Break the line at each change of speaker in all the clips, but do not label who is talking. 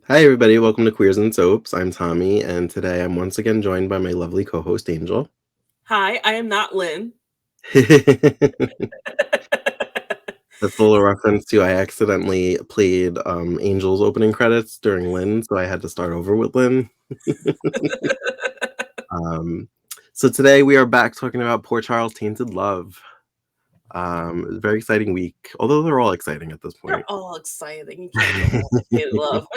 Hi, everybody. Welcome to Queers and Soaps. I'm Tommy, and today I'm once again joined by my lovely co host, Angel.
Hi, I am not Lynn.
That's a little reference to I accidentally played Angel's opening credits during Lynn, so I had to start over with Lynn. um, so today we are back talking about Poor Charles' Tainted Love. Very exciting week, although they're all exciting at this
They're
point.
all exciting. You can't go wrong with Tainted Love.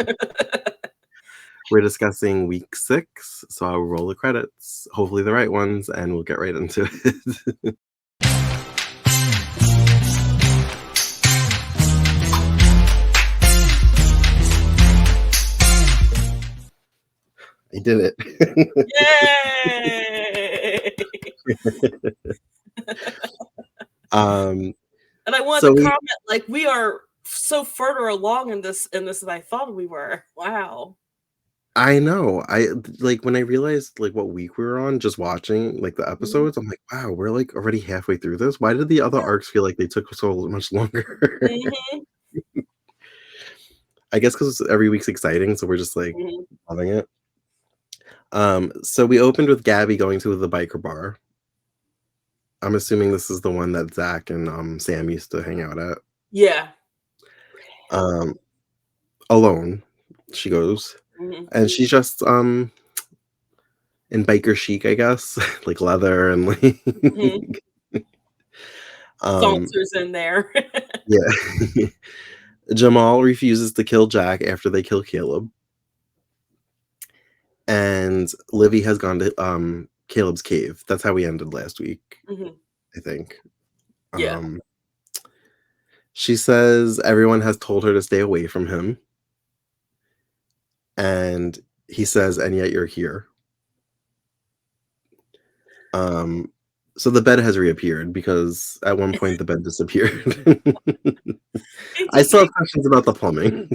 We're discussing week 6, so I'll roll the credits, hopefully the right ones, and we'll get right into it. I did it.
Yay!
um,
And I wanted
so
to
we
comment, like, we are so further along in this than I thought we were. Wow.
I know. Like when I realized like what week we were on, just watching like the
Mhm.
episodes, I'm like, wow, we're like already halfway through this. Why did the other
Yeah.
arcs feel like they took so much longer?
Mhm.
I guess because every week's exciting, so we're just like
Mhm.
loving it. So we opened with Gabby going to the biker bar. I'm assuming this is the one that Zach and Sam used to hang out at.
Yeah.
Um, Alone, she goes,
Mhm.
and she's just in biker chic, I guess, like leather and like
Mhm.
um
Saunters in there.
yeah. Jamal refuses to kill Jack after they kill Caleb, and Livy has gone to Caleb's cave. That's how we ended last week,
Mhm.
I think.
Yeah.
Um she says everyone has told her to stay away from him, and he says, and yet you're here. Um so the bed has reappeared because at one point the bed disappeared.
He
I
just
still have
makes
questions about the plumbing.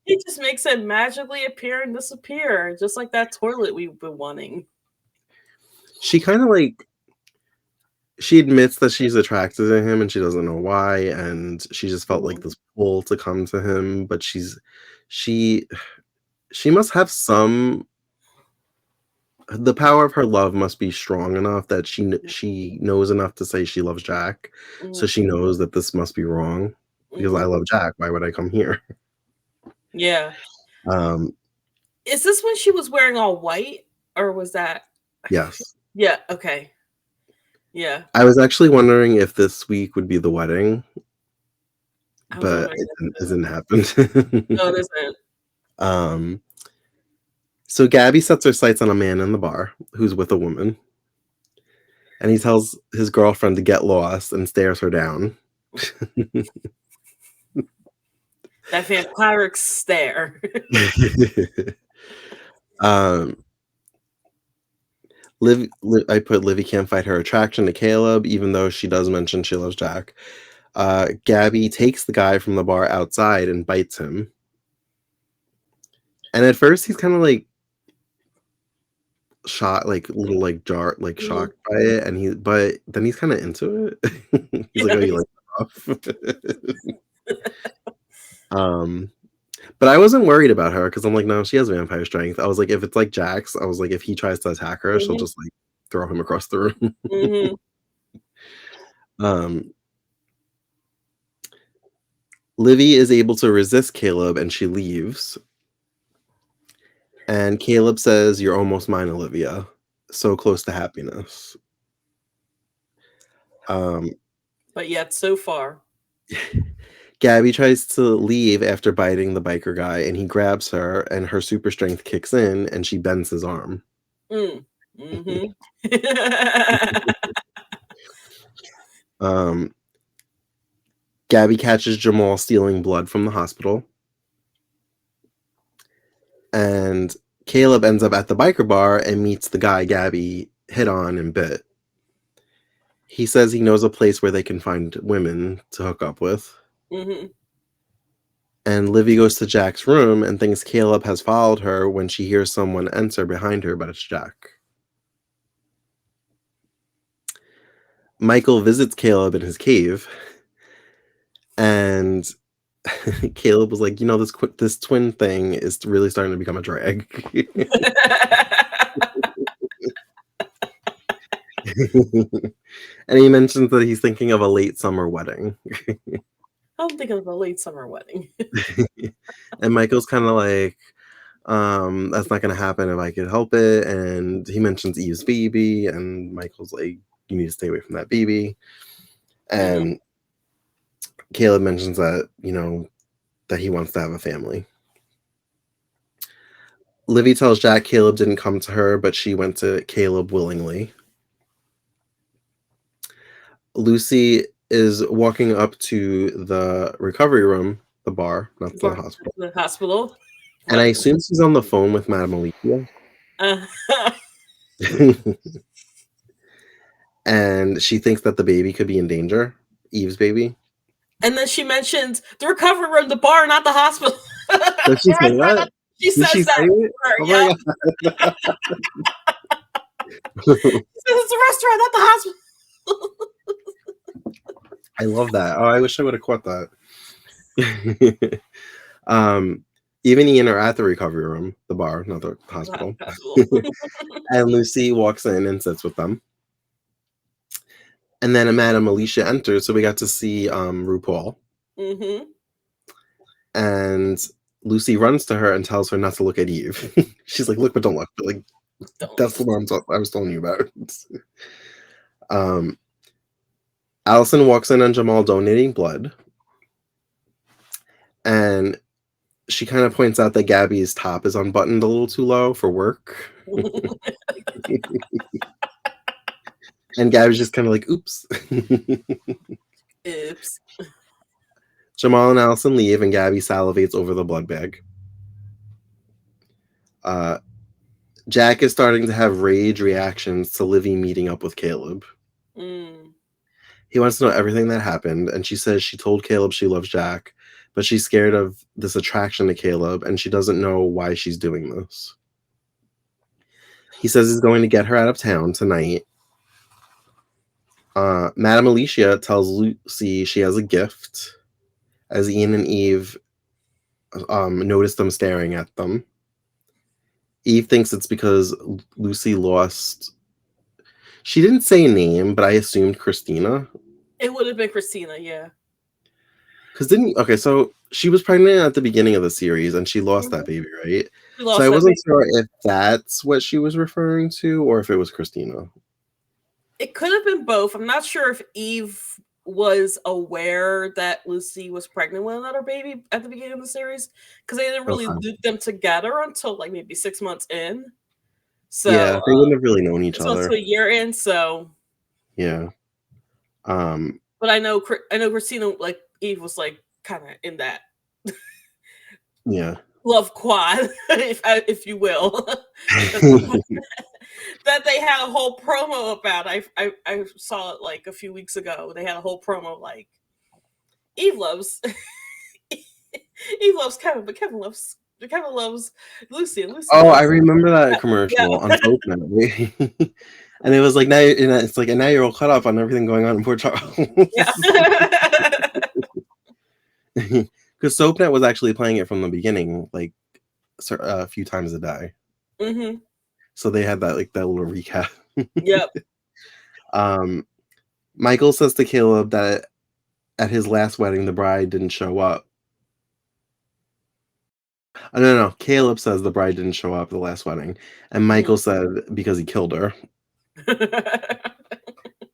he just makes it magically appear and disappear, just like that toilet we've been wanting.
She kind of like she admits that she's attracted to him and she doesn't know why, and she just felt like
Mhm.
this pull to come to him, but she she must have some the power of her love must be strong enough that she knows enough to say she loves Jack, so
Mhm.
she knows that this must be wrong because I
Mhm.
love Jack. Why would I come here?
Yeah.
Um,
Is this when she was wearing all white, or was that
yes.
Yeah, okay. Yeah.
I was actually wondering if this week would be the wedding,
I was
but
wondering
it
that
didn't,
too.
hasn't
No, it
happened.
isn't.
um, so Gabby sets her sights on a man in the bar who's with a woman, and he tells his girlfriend to get lost and stares her down.
That vampiric stare.
um, I put Livy can't fight her attraction to Caleb, even though she does mention she loves Jack. Gabby takes the guy from the bar outside and bites him. And at first, he's kind of like shot, like little like jar, like
Mhm.
shocked by it, and but then he's kind of into it. He's like,
Yeah,
"Oh, you
he's
like that off?" um, but I wasn't worried about her because I'm like, no, she has vampire strength. I was like, if it's like Jax, I was like, if he tries to attack her, she'll
Mhm,
just like throw him across the room.
mhm.
um, Livy is able to resist Caleb and she leaves. And Caleb says, "You're almost mine, Olivia. So close to happiness." Um,
But yet so far.
Gabby tries to leave after biting the biker guy, and he grabs her, and her super strength kicks in, and she bends his arm.
Mm. Mhm.
Um, Gabby catches Jamal stealing blood from the hospital, and Caleb ends up at the biker bar and meets the guy Gabby hit on and bit. He says he knows a place where they can find women to hook up with.
Mhm.
And Livy goes to Jack's room and thinks Caleb has followed her when she hears someone enter behind her, but it's Jack. Michael visits Caleb in his cave, and Caleb was like, this twin thing is really starting to become a drag. And he mentions that he's thinking of a late summer wedding.
I'm thinking of a late summer wedding.
And Michael's kind of like, that's not going to happen if I could help it. And he mentions Eve's baby, and Michael's like, you need to stay away from that baby. And Caleb mentions that, that he wants to have a family. Livy tells Jack Caleb didn't come to her, but she went to Caleb willingly. Lucy is walking up to the recovery room, the bar, not the hospital.
The hospital.
And I assume she's on the phone with Madame Alicia. And she thinks that the baby could be in danger, Eve's baby.
And then she mentions the recovery room, the bar, not the hospital.
Does she say that?
She says
she
that.
say it? Oh my God.
It's a restaurant, not the hospital.
I love that. Oh, I wish I would have caught that. Even Ian are at the recovery room, the bar, not the hospital. And Lucy walks in and sits with them. And then Madame Alicia enters, so we got to see RuPaul. And Lucy runs to her and tells her not to look at Eve. She's like, look, but don't look. But like, that's the one I was telling you about. Allison walks in on Jamal donating blood. And she kind of points out that Gabby's top is unbuttoned a little too low for work. And Gabby's just kind of like, oops.
Oops.
Jamal and Allison leave, and Gabby salivates over the blood bag. Jack is starting to have rage reactions to Livy meeting up with Caleb. He wants to know everything that happened, and she says she told Caleb she loves Jack, but she's scared of this attraction to Caleb, and she doesn't know why she's doing this. He says he's going to get her out of town tonight. Madame Alicia tells Lucy she has a gift, as Ian and Eve notice them staring at them. Eve thinks it's because Lucy lost... She didn't say a name, but I assumed Christina.
It would have been Christina, yeah.
Okay, so she was pregnant at the beginning of the series, and she lost that baby, right? So I wasn't sure if that's what she was referring to, or if it was Christina.
It could have been both. I'm not sure if Eve was aware that Lucy was pregnant with another baby at the beginning of the series, because they didn't really loop them together until like maybe 6 months in. So
yeah, they wouldn't have really known each other.
So a year in, so
yeah.
But I know Christina, like Eve, was like kind of in that love quad, if you will. That they had a whole promo about. I saw it like a few weeks ago. They had a whole promo like Eve loves Kevin, but Kevin loves Lucy, and Lucy.
Oh, I remember that commercial on SoapNet. And it was like, now it's like, and now you're all caught up on everything going on in Port Charles. Yeah. Because SoapNet was actually playing it from the beginning, like a few times a day. So they had that little recap.
Yep.
Michael says to Caleb that at his last wedding, the bride didn't show up. No. Caleb says the bride didn't show up at the last wedding. And Michael said because he killed her.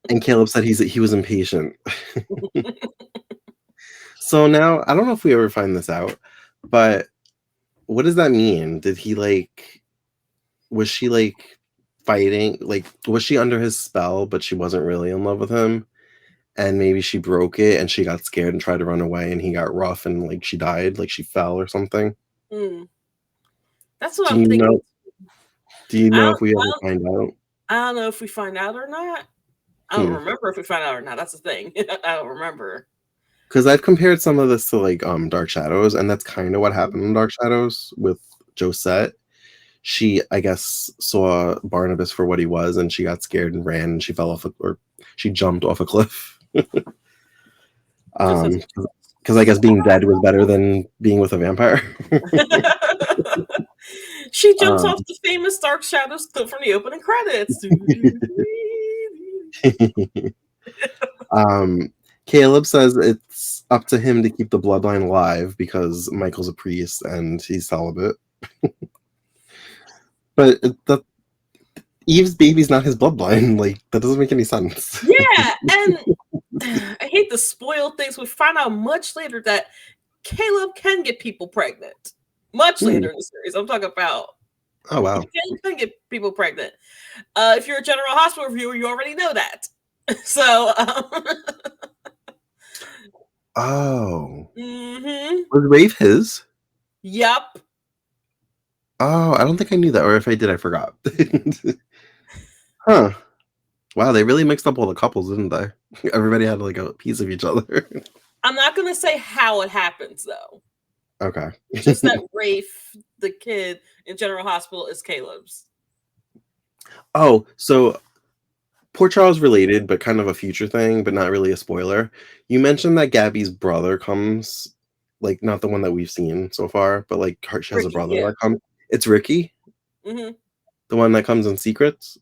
And Caleb said he was impatient. So now, I don't know if we ever find this out, but what does that mean? Did he was she fighting? Was she under his spell, but she wasn't really in love with him? And maybe she broke it and she got scared and tried to run away, and he got rough and she died, she fell or something.
That's what I'm thinking.
Do you know if we ever find out?
I don't know if we find out or not. I don't remember if we find out or not. That's the thing. I don't remember.
Because I've compared some of this to Dark Shadows, and that's kind of what happened in Dark Shadows with Josette. She, I guess, saw Barnabas for what he was, and she got scared and ran, and she fell off or she jumped off a cliff. 'Cause I guess being dead was better than being with a vampire.
She jumps
Um
off the famous Dark Shadows cliff from the opening credits.
Um, Caleb says it's up to him to keep the bloodline alive because Michael's a priest and he's celibate. But the Eve's baby's not his bloodline. Like, that doesn't make any sense.
Yeah, and I hate to spoil things. We find out much later that Caleb can get people pregnant. Much
Hmm.
later in the series. I'm talking about
Oh, wow.
Caleb can get people pregnant. If you're a General Hospital viewer, you already know that. So,
Oh.
mhm.
Was Rafe his?
Yup.
Oh, I don't think I knew that, or if I did, I forgot. Huh. Wow, they really mixed up all the couples, didn't they? Everybody had, like, a piece of each other.
I'm not gonna say how it happens though.
Okay.
Just that Rafe, the kid in General Hospital, is Caleb's.
Oh, so Port Charles related, but kind of a future thing, but not really a spoiler. You mentioned that Gabby's brother comes, like, not the one that we've seen so far, but, like, her she has a
Ricky,
brother
yeah.
that comes. It's Ricky?
Mhm.
The one that comes in secrets?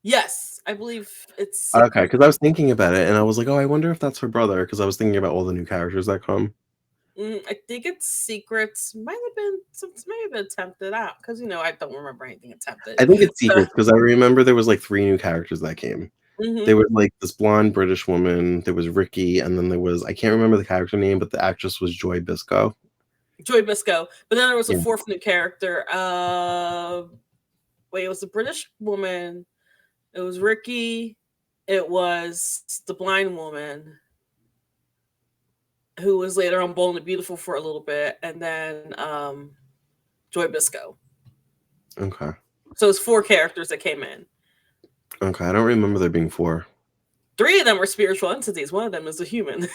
Yes, I believe it's
Okay,
secret.
because I was thinking about it, and I was like, "Oh, I wonder if that's her brother," because I was thinking about all the new characters that come.
I think it's secrets. Might have been attempted out because I don't remember anything attempted.
I think it's
So,
secrets because I remember there was, like, 3 new characters that came.
mhm.
There was, like, this blonde British woman, there was Ricky, and then there was I can't remember the character name, but the actress was Joy Bisco.
Joy Bisco. But then there was a
Yeah.
fourth new character. Wait, it was a British woman. It was Ricky. It was the blind woman who was later on Bold and Beautiful for a little bit, and then Joy Bisco.
Okay.
So it's 4 characters that came in.
Okay, I don't remember there being 4.
3 of them were spiritual entities. One of them is a human.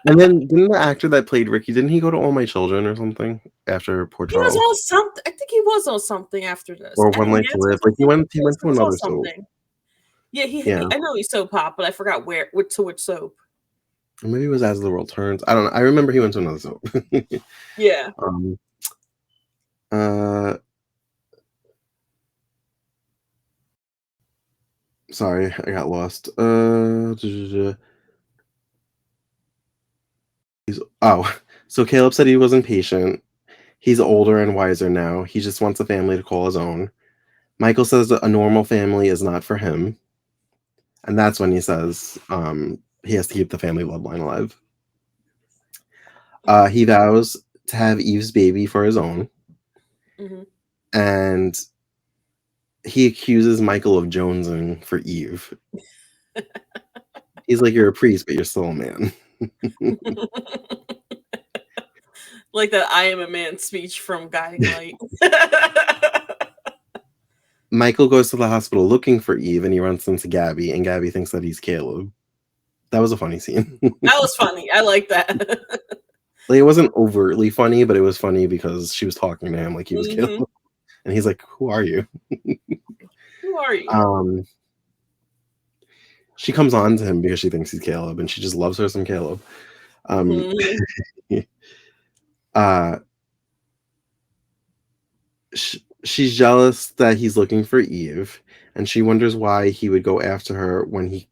And then didn't the actor that played Ricky, didn't he go to All My Children or something after Port
He was
Charles?
on something. I think he was on something after this.
Or
I
One
mean,
Life to Live? Like, he went
he
to
was on
another soap.
something. Yeah,
Yeah.
I know he's soap pop, but I forgot which soap.
Or maybe it was As the World Turns. I don't know. I remember he went to another soap.
Yeah.
Um, uh, sorry, I got lost. Oh, so Caleb said he was impatient. He's older and wiser now. He just wants a family to call his own. Michael says that a normal family is not for him. And that's when he says he has to keep the family bloodline alive. He vows to have Eve's baby for his own.
Hmm.
And he accuses Michael of jonesing for Eve. He's like, "You're a priest, but you're still a man."
Like that I am a man speech from Guiding Light.
Michael goes to the hospital looking for Eve, and he runs into Gabby, and Gabby thinks that he's Caleb. That was a funny scene.
That was funny. I like that.
Like, it wasn't overtly funny, but it was funny because she was talking to him like he was Caleb,
Hmm.
and he's like, "Who are you?"
Who are you?
Um, she comes on to him because she thinks he's Caleb, and she just loves her some Caleb. Um,
Hmm.
uh, she's jealous that he's looking for Eve, and she wonders why he would go after her when he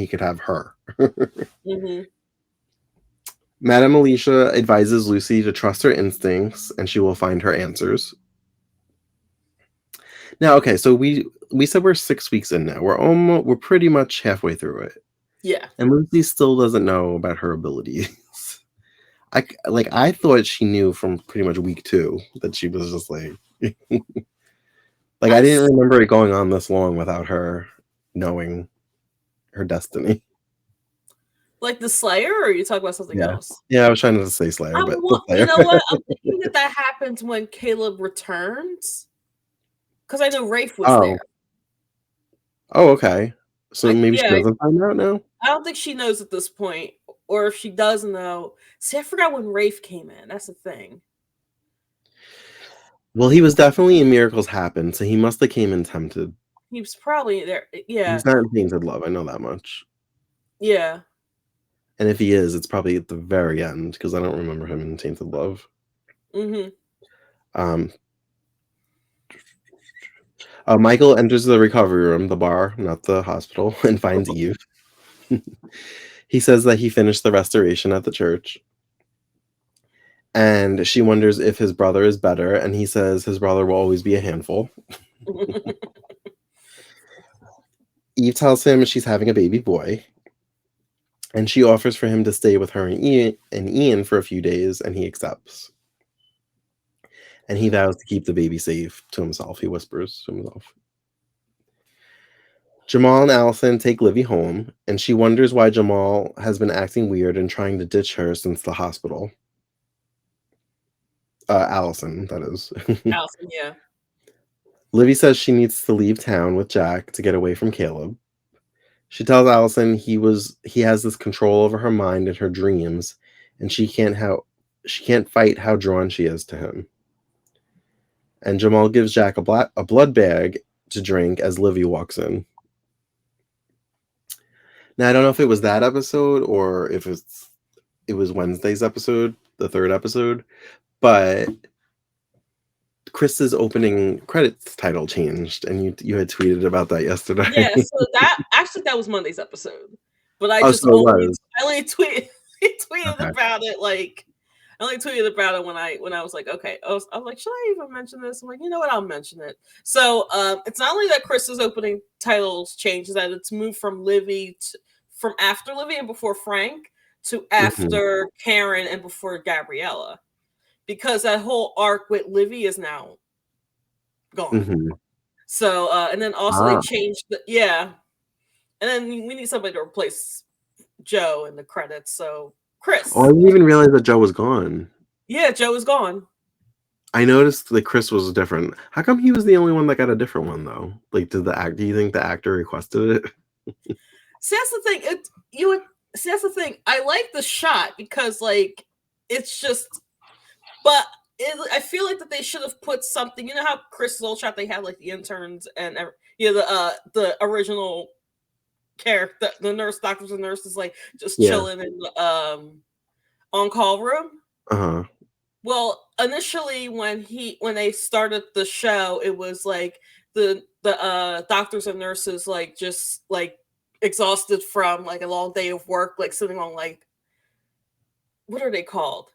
could have her.
Hmm.
Madame Alicia advises Lucy to trust her instincts, and she will find her answers. Now, okay, so we said we're 6 weeks in now. We're pretty much halfway through it,
Yeah.
and Lucy still doesn't know about her abilities. I thought she knew from pretty much week 2 that she was just like I didn't remember it going on this long without her knowing her destiny.
Like the Slayer, or are you talking about something
Yeah.
else?
Yeah, I was trying not to say Slayer, but the
You
Slayer.
know what? I'm thinking that happens when Caleb returns, because I know Rafe was
Oh.
there.
Oh, okay. So maybe she
Yeah,
doesn't find out now?
I don't think she knows at this point, or if she does know. See, I forgot when Rafe came in. That's the thing.
Well, he was definitely in Miracles Happen, so he must have came in tempted.
He was probably there. Yeah,
He's not in Tainted Love, I know that much.
yeah.
And if he is, it's probably at the very end because I don't remember him in Tainted Love.
Mm-hmm.
Um, Michael enters the recovery room, the bar, not the hospital, and finds Eve. He says that he finished the restoration at the church. And she wonders if his brother is better, and he says his brother will always be a handful. Eve tells him she's having a baby boy, and she offers for him to stay with her and Ian for a few days, and he accepts. And he vows to keep the baby safe to himself. He whispers to himself. Jamal and Allison take Livy home, and she wonders why Jamal has been acting weird and trying to ditch her since the hospital. Allison, that is.
Allison, yeah.
Livy says she needs to leave town with Jack to get away from Caleb. She tells Allison he has this control over her mind and her dreams, and she can't fight how drawn she is to him. And Jamal gives Jack a blood bag to drink as Livy walks in. Now I don't know if it was that episode or if it was Wednesday's episode, the third episode, but Chris's opening credits title changed, and you had tweeted about that yesterday.
Yeah, so that was Monday's episode, but I
Oh,
just
so it was.
I only tweeted
Okay.
about it I only tweeted about it when I was like, okay, I was like, should I even mention this? I'm like, you know what, I'll mention it. So it's not only that Chris's opening titles changed, that it's moved from from after Livy and before Frank to after Karen and before Gabriella, because that whole arc with Livy is now gone.
Mm-hmm.
So and then also they changed and then we need somebody to replace Joe in the credits. So Chris.
Oh, I didn't even realize that Joe was gone.
Yeah, Joe is gone.
I noticed that Chris was different. How come he was the only one that got a different one though? Like, do you think the actor requested it?
See, that's the thing. That's the thing. I like the shot because it's just, but I feel like that they should have put something. You know how Chris's old shot they had like the interns and the original character, the nurse, doctors and nurses just chilling in the on-call room.
Uh-huh.
Well, initially when they started the show, it was like the doctors and nurses just exhausted from a long day of work, sitting on what are they called?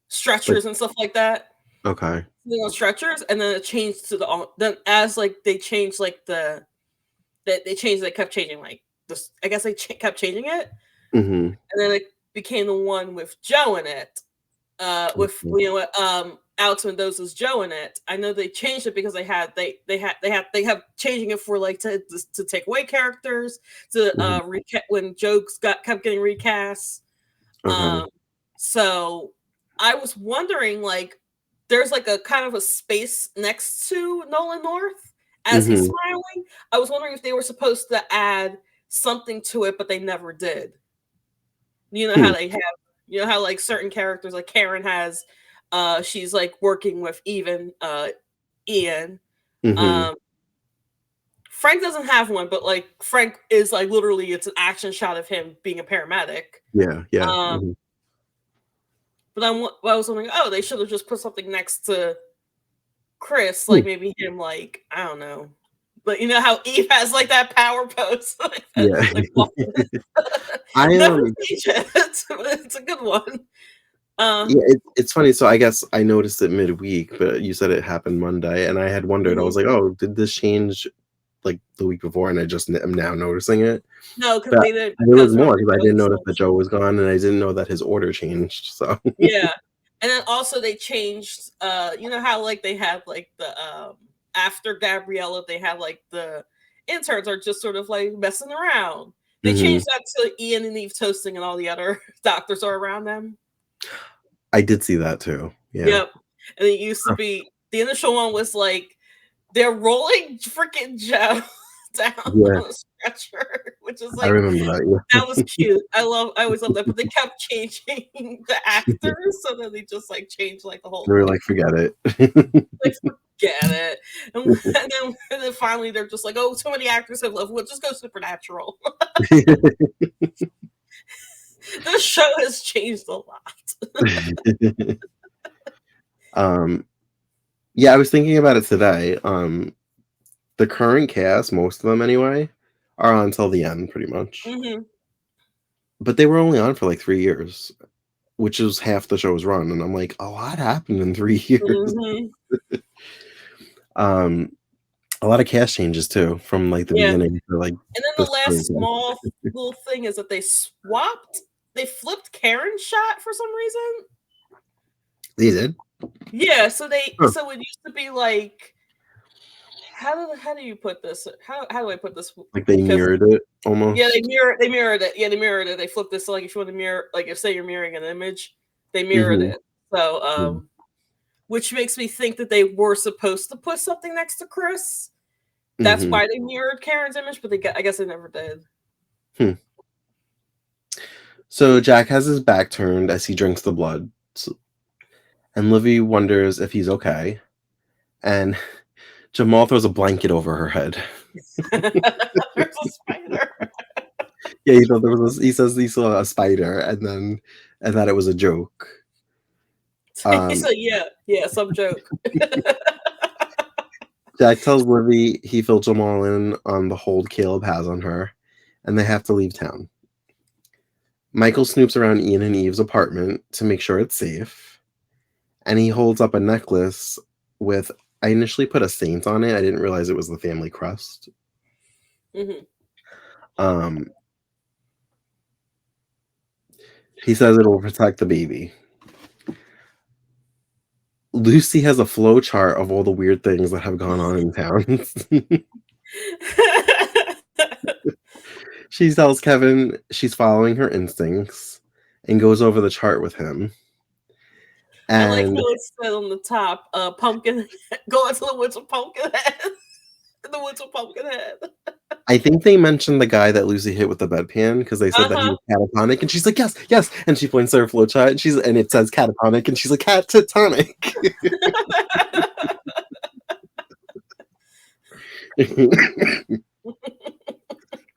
Stretchers and stuff like that.
Okay.
Sitting on stretchers, and then it changed to then as they changed they kept changing this. I guess they kept changing it, and then it became the one with Joe in it. With Alex Mendoza's Joe in it. I know they changed it because they have changing it for to take away characters to when jokes kept getting recast. So I was wondering there's a kind of a space next to Nolan North as he's smiling. I was wondering if they were supposed to add something to it, but they never did. You know how they have. You know how certain characters Karen has, she's working with Ian. Frank doesn't have one, but Frank is literally it's an action shot of him being a paramedic.
Yeah.
But I was wondering, they should have just put something next to Chris, maybe him, I don't know. But you know how Eve has that power pose. It's a good one.
It's funny. So I guess I noticed it midweek, but you said it happened Monday, and I had wondered. I was like, "Oh, did this change the week before?" And I just am now noticing it.
No, because they did.
There was more because I didn't notice that Joe was gone, and I didn't know that his order changed. So
yeah, and then also they changed. You know how they have the after Gabriella, they have the interns are just sort of messing around. They changed that to Ian and Eve toasting, and all the other doctors are around them.
I did see that too. Yeah.
Yep. And it used to be the initial one was they're rolling freaking Joe down on a stretcher, which is
I remember that. Yeah.
That was cute. I always love that. But they kept changing the actors, so then they just changed the whole.
They were forget it.
Forget it. And then finally they're just so many actors have left. We'll just go Supernatural. This show has changed a lot.
Um, yeah, I was thinking about it today. The current cast, most of them anyway, are on until the end, pretty much.
Mhm.
But they were only on for like 3 years, which is half the show's run, and I'm like, a lot happened in 3 years.
Mhm.
Um, a lot of cast changes too, from like the
Yeah.
beginning to like
And then
this
the last
current one.
small little thing is that they flipped Karen's shot for some reason.
They did?
Yeah,
Huh.
so it used to be like how do you put this? How do I put this?
Like they
Because
mirrored it
yeah,
almost.
they mirrored it. Yeah, they mirrored it. They flipped this so like if you want to mirror like if say you're mirroring an image, they mirrored
Mhm.
it. So
Mm.
which makes me think that they were supposed to put something next to Chris. That's
Mhm.
why they mirrored Karen's image, but I guess they never did.
Hmm. So Jack has his back turned as he drinks the blood, and Livy wonders if he's okay. And Jamal throws a blanket over her head.
There's a spider.
Yeah, he thought he says he saw a spider, and that it was a joke.
So yeah, some joke.
Jack tells Livy he filled Jamal in on the hold Caleb has on her, and they have to leave town. Michael snoops around Ian and Eve's apartment to make sure it's safe, and he holds up a necklace with. I initially put a saint on it. I didn't realize it was the family crest.
Mhm.
Um, he says it will protect the baby. Lucy has a flow chart of all the weird things that have gone on in town. She tells Kevin she's following her instincts and goes over the chart with him.
I like
And
how it said on the top, pumpkin go into the woods with pumpkin head. In the woods with pumpkin head.
I think they mentioned the guy that Lucy hit with the bedpan because they said that he
Uh-huh.
was catatonic, and she's like, "Yes, yes," and she points to her flowchart, and it says catatonic, and she's like, "Catatonic."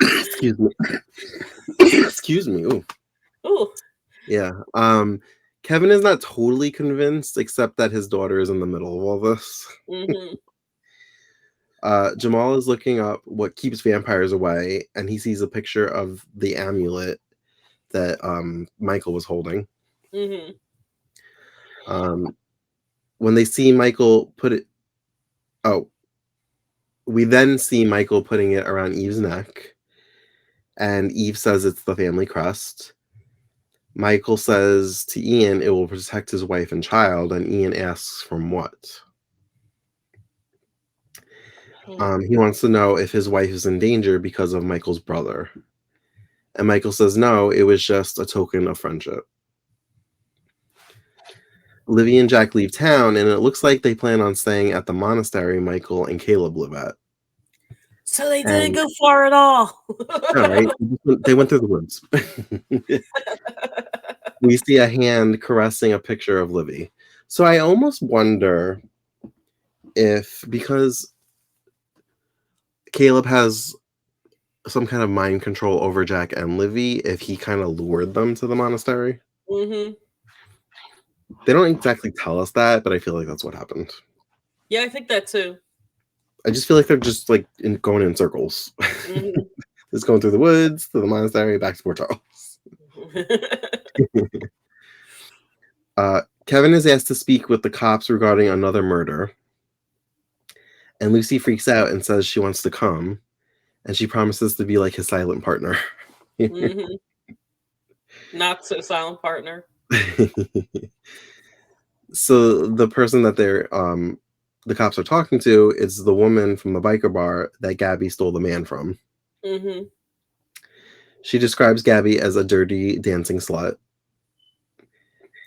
Excuse me. Excuse me. Ooh.
Ooh.
Yeah. Kevin is not totally convinced, except that his daughter is in the middle of all this.
Mhm.
Jamal is looking up what keeps vampires away, and he sees a picture of the amulet that Michael was holding.
Mhm.
Um, when they see Michael put it, oh, we then see Michael putting it around Eve's neck, and Eve says it's the family crest. Michael says to Ian it will protect his wife and child, and Ian asks from what.
Mhm.
He wants to know if his wife is in danger because of Michael's brother. And Michael says no, it was just a token of friendship. Livy and Jack leave town, and it looks like they plan on staying at the monastery Michael and Caleb live at.
So they didn't
And
go far at all.
all right, they went through the woods. We see a hand caressing a picture of Livy. So I almost wonder if because Caleb has some kind of mind control over Jack and Livy, if he kind of lured them to the monastery.
Mhm.
They don't exactly tell us that, but I feel like that's what happened.
Yeah, I think that too.
I just feel like they're just like going in circles.
Mhm.
Just going through the woods, to the monastery, back to Port Charles. Kevin is asked to speak with the cops regarding another murder, and Lucy freaks out and says she wants to come, and she promises to be like his silent partner.
Mhm. Not so silent partner.
So the person that the cops are talking to is the woman from the biker bar that Gabby stole the man from.
Mhm.
She describes Gabby as a dirty dancing slut,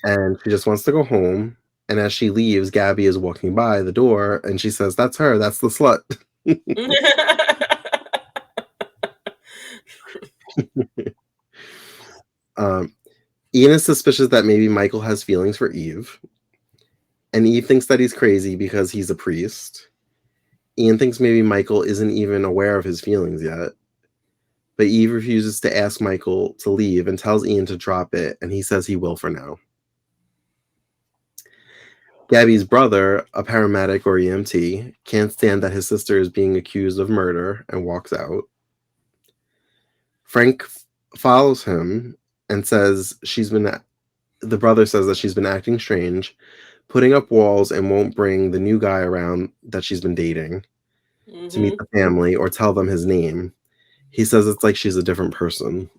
and she just wants to go home. And as she leaves, Gabby is walking by the door, and she says, "That's her. That's the slut." um, Ian is suspicious that maybe Michael has feelings for Eve, and Eve thinks that he's crazy because he's a priest. Ian thinks maybe Michael isn't even aware of his feelings yet. but Eve refuses to ask Michael to leave and tells Ian to drop it, and he says he will for now. Gabby's brother, a paramedic or EMT, can't stand that his sister is being accused of murder and walks out. Frank follows him and says the brother says that she's been acting strange, putting up walls, and won't bring the new guy around that she's been dating to meet
Mm-hmm.
the family or tell them his name. He says it's like she's a different person.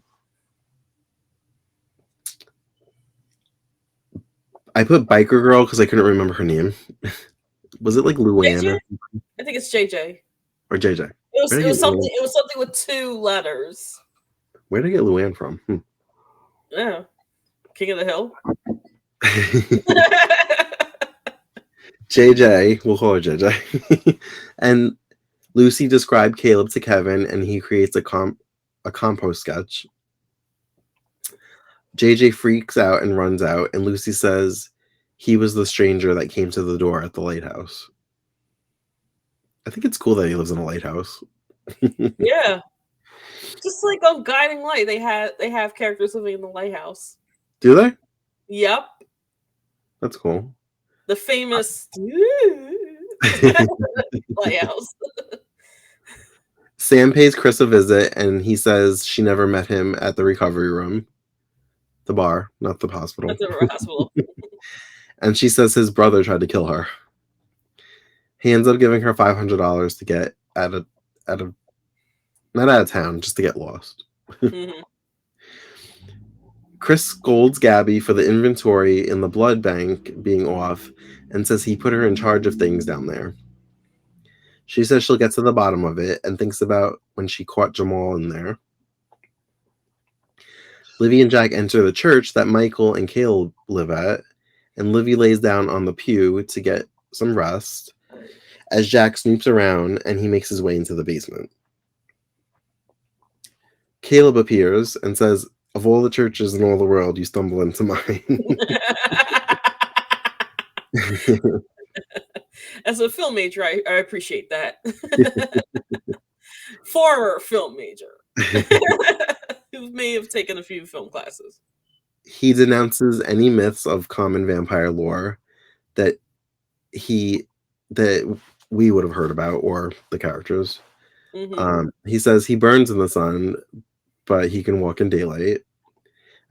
I put biker girl because I couldn't remember her name. Was it like Luann
JJ? I think it's JJ.
or JJ? Where
It
did I
was
get
something.
Luann?
It was something with 2 letters.
Where did I get Luann from?
Yeah, King of the Hill.
JJ, we'll call her JJ. And Lucy described Caleb to Kevin, and he creates a compost sketch. JJ freaks out and runs out, and Lucy says he was the stranger that came to the door at the lighthouse. I think it's cool that he lives in a lighthouse.
Yeah, just like on Guiding Light, they have characters living in the lighthouse.
Do they?
Yep,
That's cool.
the famous lighthouse.
Sam pays Chris a visit, and he says she never met him at the recovery room. The bar, not the hospital.
At the hospital.
And she says his brother tried to kill her. He ends up giving her $500 to get out of not out of town, just to get lost.
Mm-hmm.
Chris scolds Gabby for the inventory in the blood bank being off and says he put her in charge of things down there. She says she'll get to the bottom of it and thinks about when she caught Jamal in there. Livy and Jack enter the church that Michael and Caleb live at, and Livy lays down on the pew to get some rest as Jack snoops around and he makes his way into the basement. Caleb appears and says, "Of all the churches in all the world, you stumble into mine."
As a film major, I appreciate that. Former film major who may have taken a few film classes.
He denounces any myths of common vampire lore that we would have heard about, or the characters.
Mm-hmm.
He says he burns in the sun, but he can walk in daylight,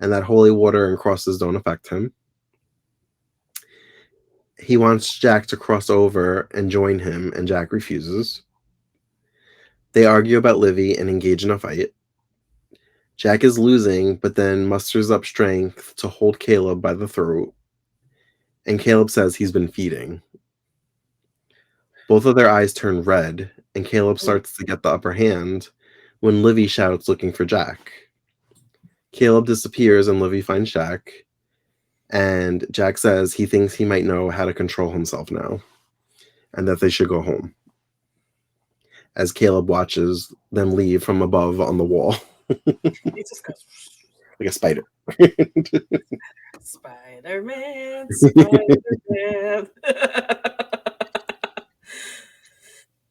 and that holy water and crosses don't affect him. He wants Jack to cross over and join him, and Jack refuses. They argue about Livy and engage in a fight. Jack is losing, but then musters up strength to hold Caleb by the throat, and Caleb says he's been feeding. Both of their eyes turn red, and Caleb starts to get the upper hand when Livy shouts looking for Jack. Caleb disappears and Livy finds Jack, and Jack says he thinks he might know how to control himself now, and that they should go home. As Caleb watches them leave from above on the wall.
He just goes,
like a spider.
Spider-Man, Spider-Man.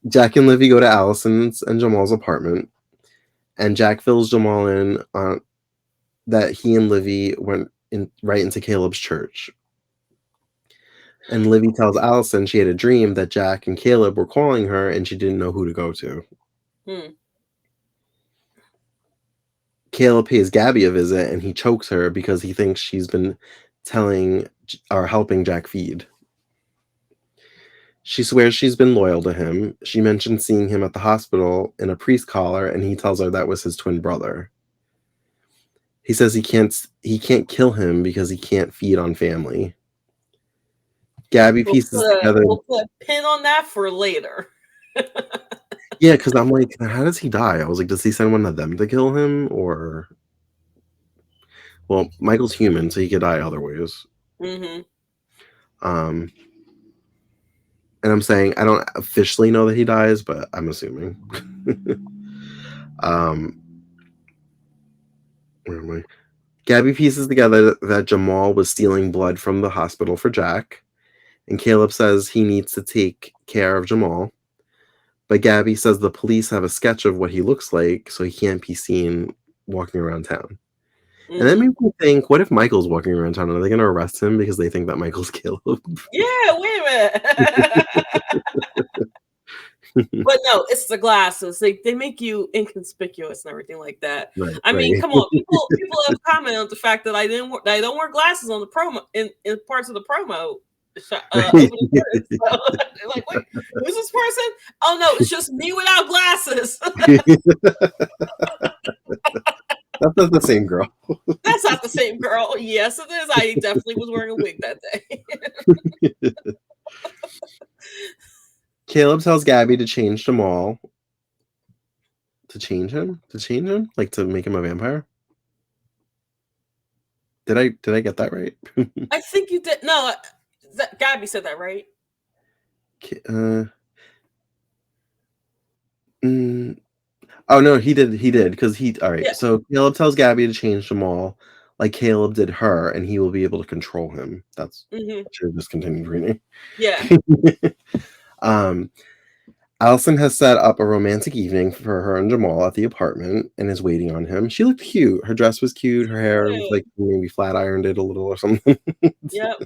Jack and Livy go to Allison's and Jamal's apartment, and Jack fills Jamal in on that he and Livy went right into Caleb's church. And Livy tells Allison she had a dream that Jack and Caleb were calling her and she didn't know who to go to. Caleb pays Gabby a visit and he chokes her because he thinks she's been telling or helping Jack feed. She swears she's been loyal to him. She mentions seeing him at the hospital in a priest collar, and he tells her that was his twin brother. He says he can't kill him because he can't feed on family. Gabby pieces together.
We'll put a pin on that for later.
Yeah, because I'm like, how does he die? I was like, does he send one of them to kill him? Or, well, Michael's human, so he could die other ways.
Mm-hmm.
And I'm saying I don't officially know that he dies, but I'm assuming. Where am I? Gabby pieces together that Jamal was stealing blood from the hospital for Jack, and Caleb says he needs to take care of Jamal, but Gabby says the police have a sketch of what he looks like, so he can't be seen walking around town. And that
Mhm.
made me think, what if Michael's walking around town? Are they gonna arrest him because they think that Michael's Caleb?
Yeah, wait a minute. But no, it's the glasses. They make you inconspicuous and everything like that.
Right,
I mean,
right.
come on, people have commented on the fact that I don't wear glasses on the promo in parts of the promo opening credits. So, they're like, wait, who's this person? Oh no, it's just me without glasses.
That's not the same girl.
That's not the same girl. Yes, it is. I definitely was wearing a wig that day.
Caleb tells Gabby to change Jamal. To change him? To change him? Like to make him a vampire? Did I get that right?
I think you did. No, Gabby said that, right?
uh, mm, oh no, he did because he all right.
Yeah.
So Caleb tells Gabby to change Jamal like Caleb did her, and he will be able to control him. That's
Hmm.
I should have just continued reading.
Yeah.
um Allison has set up a romantic evening for her and Jamal at the apartment and is waiting on him. She looked cute. Her dress was cute. Her hair was like maybe flat ironed it a little or something.
Yep.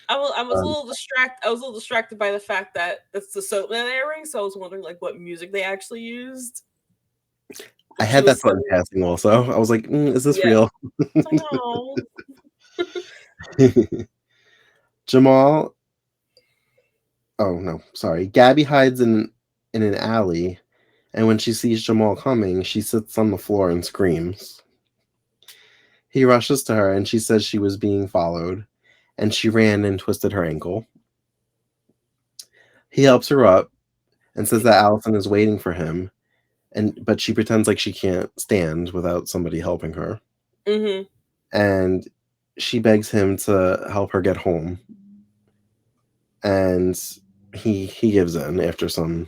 I was a
um,
little distracted. I was a little distracted by the fact that it's the soap man airing, so I was wondering like what music they actually used.
I
She
had that
was
thought in
singing.
passing also. I was like, is this
Yeah.
real?
It's like, oh.
Jamal. Oh no, sorry. Gabby hides in an alley, and when she sees Jamal coming, she sits on the floor and screams. He rushes to her, and she says she was being followed, and she ran and twisted her ankle. He helps her up and says that Allison is waiting for him, but she pretends like she can't stand without somebody helping her.
Hmm.
And she begs him to help her get home. And he gives in after some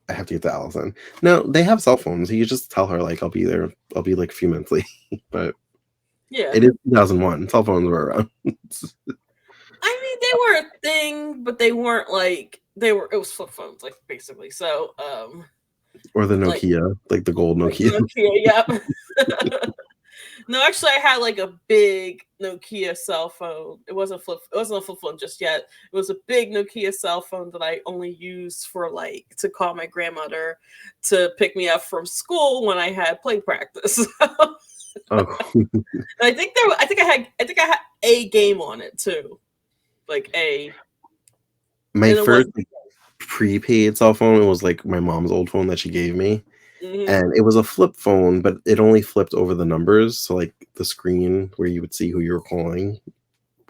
I have to get to Allison. No, they have cell phones. You just tell her like I'll be there. I'll be like a few minutes late. But
Yeah.
it is 2001. Cell phones were around.
I mean, they were a thing, but they weren't like they were. It was flip phones, like basically. So,
Or the
like
Nokia, like the gold Nokia.
Nokia, yep. No, actually, I had like a big Nokia cell phone. It wasn't flip. It wasn't a flip phone just yet. It was a big Nokia cell phone that I only used for like to call my grandmother to pick me up from school when I had play practice.
Oh,
I think I had a game on it too, like a,
my
and it was.
first like, prepaid cell phone was like my mom's old phone that she gave me.
Mm-hmm,
And it was a flip phone, but it only flipped over the numbers. So like the screen where you would see who you were calling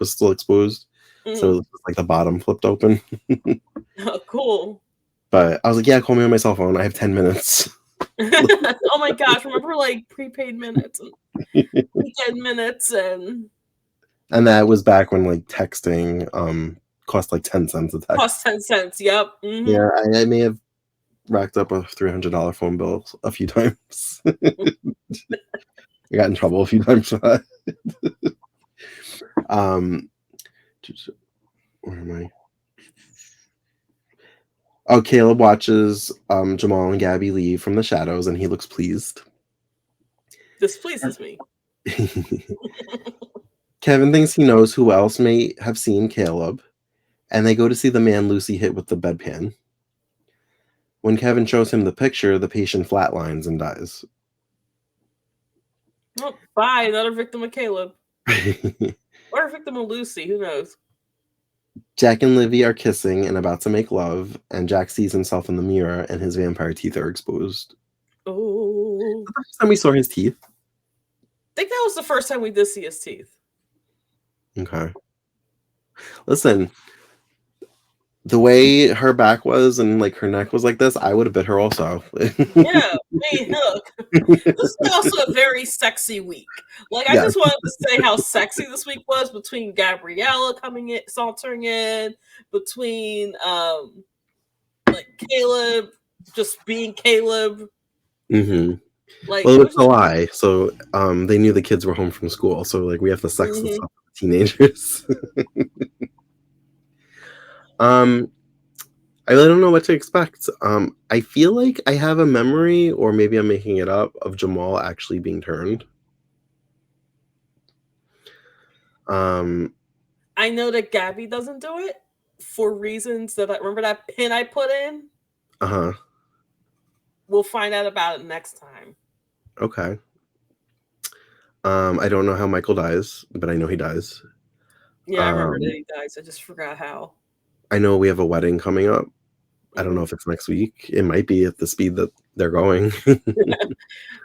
was still exposed. So
mm-hmm.
it was just, like the bottom flipped open.
Oh, cool.
But I was like, yeah, call me on my cell phone. I have 10 minutes.
Oh my gosh! Remember like prepaid minutes and weekend minutes and
And that was back when like texting cost like 10 cents a
cost
text.
10 cents. Yep. Mm-hmm.
Yeah, I may have racked up a $300 phone bill a few times. I got in trouble a few times for that. um where am I? Oh, Caleb watches Jamal and Gabby leave from the shadows and he looks pleased.
This pleases me.
Kevin thinks he knows who else may have seen Caleb, and they go to see the man Lucy hit with the bedpan. When Kevin shows him the picture, the patient flatlines and dies.
Oh, bye, another victim of Caleb. Or a victim of Lucy, who knows?
Jack and Livy are kissing and about to make love, and Jack sees himself in the mirror and his vampire teeth are exposed.
Oh.
The first time we saw his teeth.
I think that was the first time we did see his teeth.
Okay. Listen, the way her back was and like her neck was like this, I would have bit her also.
Yeah, hey, look. This is also a very sexy week. Like, I
Yeah.
just wanted to say how sexy this week was between Gabriella coming in, sauntering in, between like Caleb just being Caleb.
Mm-hmm.
Like,
Well,
it
it's
was
a
just.
lie. So they knew the kids were home from school. So like we have the sex and
Mhm.
stuff with teenagers. um I really don't know what to expect. I feel like I have a memory, or maybe I'm making it up, of Jamal actually being turned. Um,
I know that Gabby doesn't do it for reasons that I remember that pin I put in.
uh-huh.
We'll find out about it next time.
Okay. I don't know how Michael dies, but I know he dies.
Yeah, I remember that
Um,
he dies. I just forgot how.
I know we have a wedding coming up. I don't know
Mm.
if it's next week. It might be at the speed that they're going.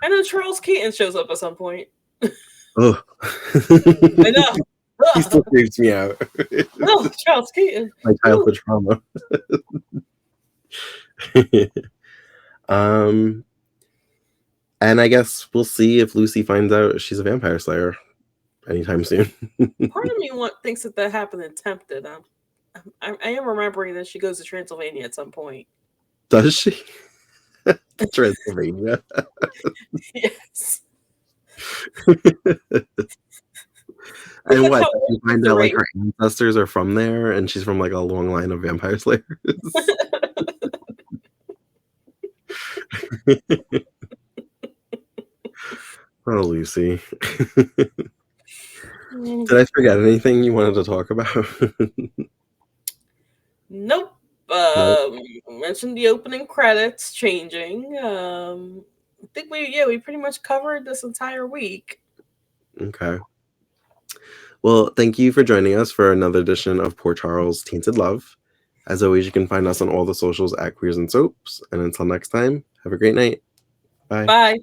I know Charles Keaton shows up at some point.
Oh,
I know.
he still freaks me out.
Oh, Charles Keaton.
My
Ooh.
childhood trauma. um, and I guess we'll see if Lucy finds out she's a vampire slayer anytime soon.
Part of me thinks that happened in Tempted. I am remembering that she goes to Transylvania at some point.
Does she? Transylvania.
Yes.
And
That's
what?
how
Did you find
the
out like
right.
her ancestors are from there, and she's from like a long line of vampire slayers? Oh, Lucy. Did I forget anything you wanted to talk about?
Nope.
No.
Mentioned the opening credits changing. I think we pretty much covered this entire week.
Okay. Well, thank you for joining us for another edition of Poor Charles Tainted Love. As always, you can find us on all the socials at Queers and Soaps. And until next time, have a great night. Bye.
Bye.